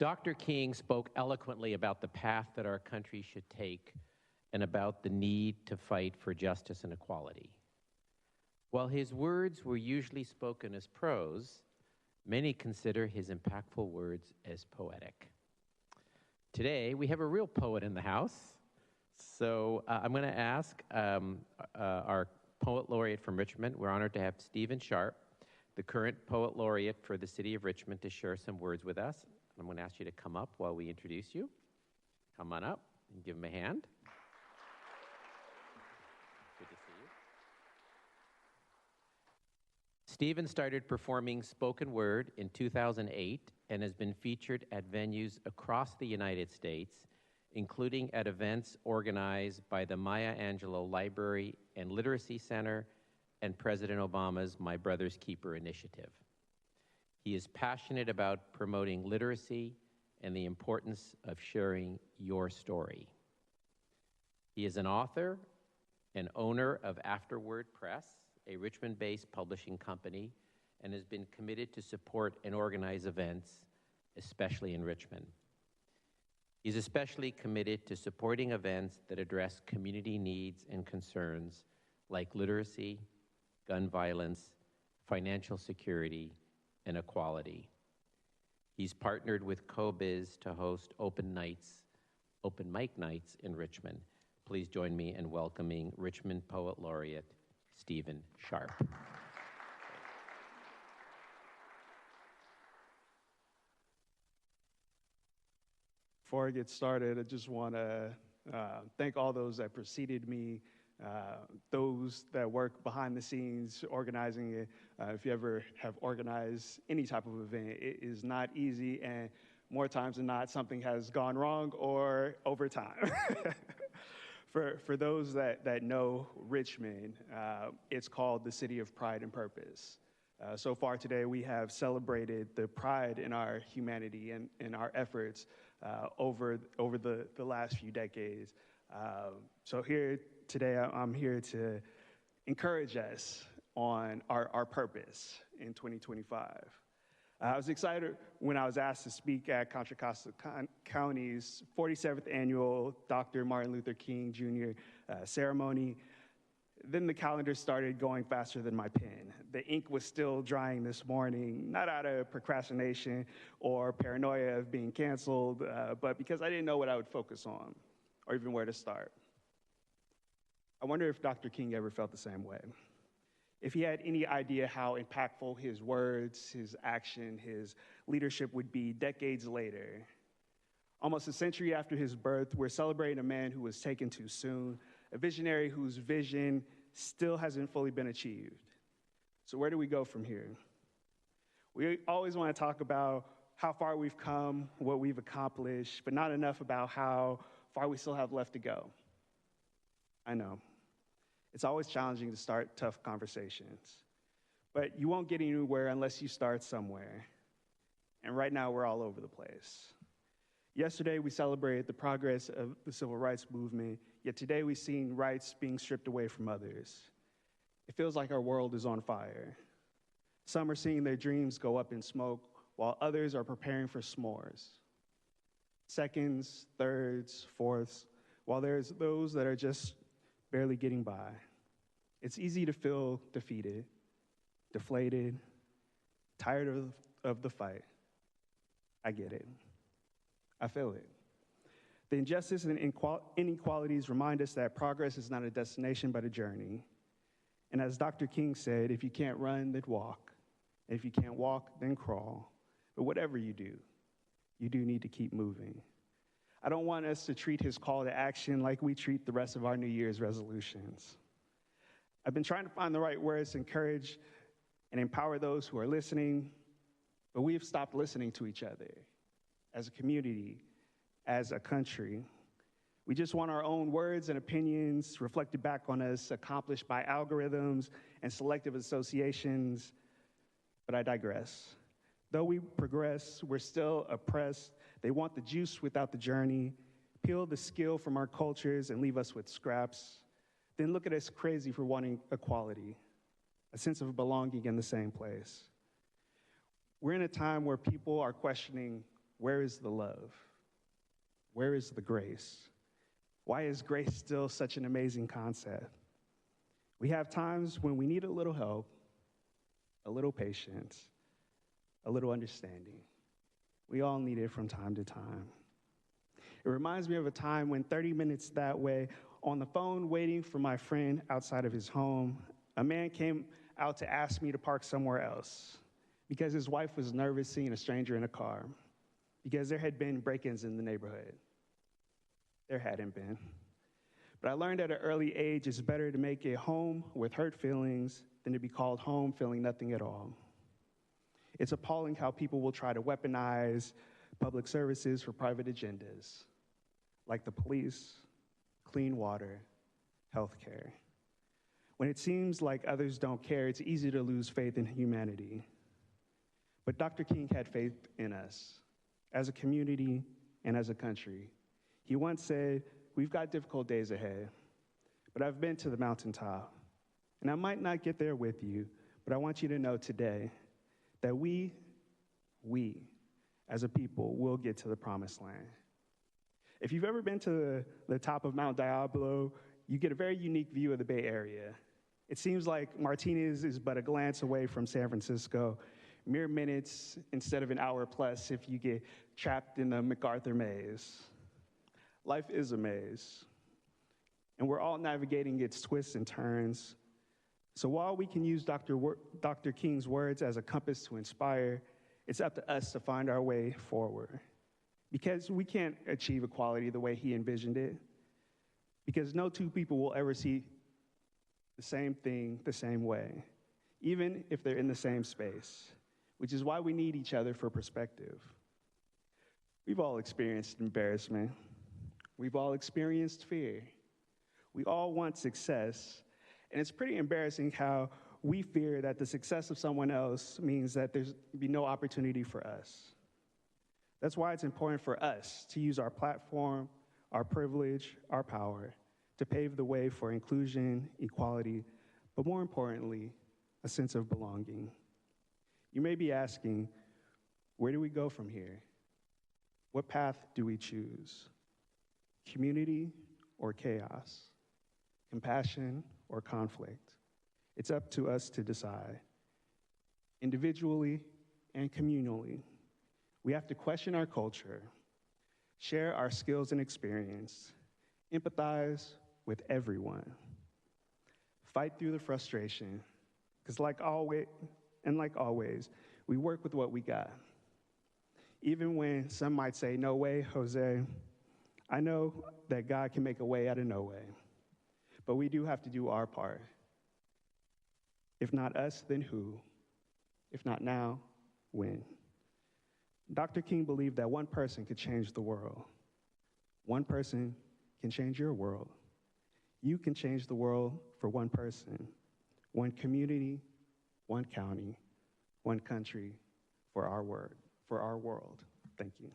Dr. King spoke eloquently about the path that our country should take and about the need to fight for justice and equality. While his words were usually spoken as prose, many consider his impactful words as poetic. Today, we have a real poet in the house. So I'm going to ask our poet laureate from Richmond. We're honored to have Stephen Sharp, the current poet laureate for the city of Richmond, to share some words with us. I'm going to ask you to come up while we introduce you. Come on up and give him a hand. Good to see you. Stephen started performing spoken word in 2008 and has been featured at venues across the United States, including at events organized by the Maya Angelou Library and Literacy Center and President Obama's My Brother's Keeper initiative. He is passionate about promoting literacy and the importance of sharing your story. He is an author and owner of Afterword Press, a Richmond-based publishing company, and has been committed to support and organize events, especially in Richmond. He's especially committed to supporting events that address community needs and concerns like literacy, gun violence, financial security, and equality. He's partnered with CoBiz to host open mic nights in Richmond. Please join me in welcoming Richmond Poet Laureate Stephen Sharp. Before I get started, I just want to thank all those that preceded me, those that work behind the scenes organizing it. If you ever have organized any type of event, it is not easy, and more times than not, something has gone wrong or over time. For those that know Richmond, it's called the City of Pride and Purpose. So far today, we have celebrated the pride in our humanity and in our efforts over the last few decades. So here today, I'm here to encourage us on our purpose in 2025. I was excited when I was asked to speak at Contra Costa County's 47th annual Dr. Martin Luther King Jr. Ceremony. Then the calendar started going faster than my pen. The ink was still drying this morning, not out of procrastination or paranoia of being canceled, but because I didn't know what I would focus on or even where to start. I wonder if Dr. King ever felt the same way. If he had any idea how impactful his words, his action, his leadership would be decades later. Almost a century after his birth, we're celebrating a man who was taken too soon, a visionary whose vision still hasn't fully been achieved. So where do we go from here? We always want to talk about how far we've come, what we've accomplished, but not enough about how far we still have left to go. I know. It's always challenging to start tough conversations, but you won't get anywhere unless you start somewhere. And right now, we're all over the place. Yesterday, we celebrated the progress of the civil rights movement, yet today we've seen rights being stripped away from others. It feels like our world is on fire. Some are seeing their dreams go up in smoke, while others are preparing for s'mores. Seconds, thirds, fourths, while there's those that are just barely getting by. It's easy to feel defeated, deflated, tired of the fight. I get it. I feel it. The injustice and inequalities remind us that progress is not a destination but a journey. And as Dr. King said, if you can't run, then walk. And if you can't walk, then crawl. But whatever you do need to keep moving. I don't want us to treat his call to action like we treat the rest of our New Year's resolutions. I've been trying to find the right words to encourage and empower those who are listening, but we have stopped listening to each other as a community, as a country. We just want our own words and opinions reflected back on us, accomplished by algorithms and selective associations, but I digress. Though we progress, we're still oppressed. They want the juice without the journey, peel the skill from our cultures and leave us with scraps, then look at us crazy for wanting equality, a sense of belonging in the same place. We're in a time where people are questioning Where is the love? Where is the grace? Why is grace still such an amazing concept? We have times when we need a little help, a little patience, a little understanding. We all need it from time to time. It reminds me of a time when 30 minutes that way, on the phone waiting for my friend outside of his home, a man came out to ask me to park somewhere else because his wife was nervous seeing a stranger in a car, because there had been break-ins in the neighborhood. There hadn't been. But I learned at an early age it's better to make it home with hurt feelings than to be called home feeling nothing at all. It's appalling how people will try to weaponize public services for private agendas, like the police, clean water, healthcare. When it seems like others don't care, it's easy to lose faith in humanity. But Dr. King had faith in us, as a community and as a country. He once said, "We've got difficult days ahead, but I've been to the mountaintop, and I might not get there with you, but I want you to know today that we, as a people, will get to the promised land." If you've ever been to the top of Mount Diablo, you get a very unique view of the Bay Area. It seems like Martinez is but a glance away from San Francisco, mere minutes instead of an hour plus if you get trapped in the MacArthur maze. Life is a maze, and we're all navigating its twists and turns. So while we can use Dr. King's words as a compass to inspire, it's up to us to find our way forward. Because we can't achieve equality the way he envisioned it. Because no two people will ever see the same thing the same way, even if they're in the same space, which is why we need each other for perspective. We've all experienced embarrassment. We've all experienced fear. We all want success, and it's pretty embarrassing how we fear that the success of someone else means that there's be no opportunity for us. That's why it's important for us to use our platform, our privilege, our power to pave the way for inclusion, equality, but more importantly, a sense of belonging. You may be asking, where do we go from here? What path do we choose? Community or chaos? Compassion or conflict? It's up to us to decide. Individually and communally, we have to question our culture, share our skills and experience, empathize with everyone, fight through the frustration, because like always, we work with what we got. Even when some might say, "No way, Jose," I know that God can make a way out of no way. But we do have to do our part. If not us, then who? If not now, when? Dr. King believed that one person could change the world. One person can change your world. You can change the world for one person, one community, one county, one country, for our world. Thank you.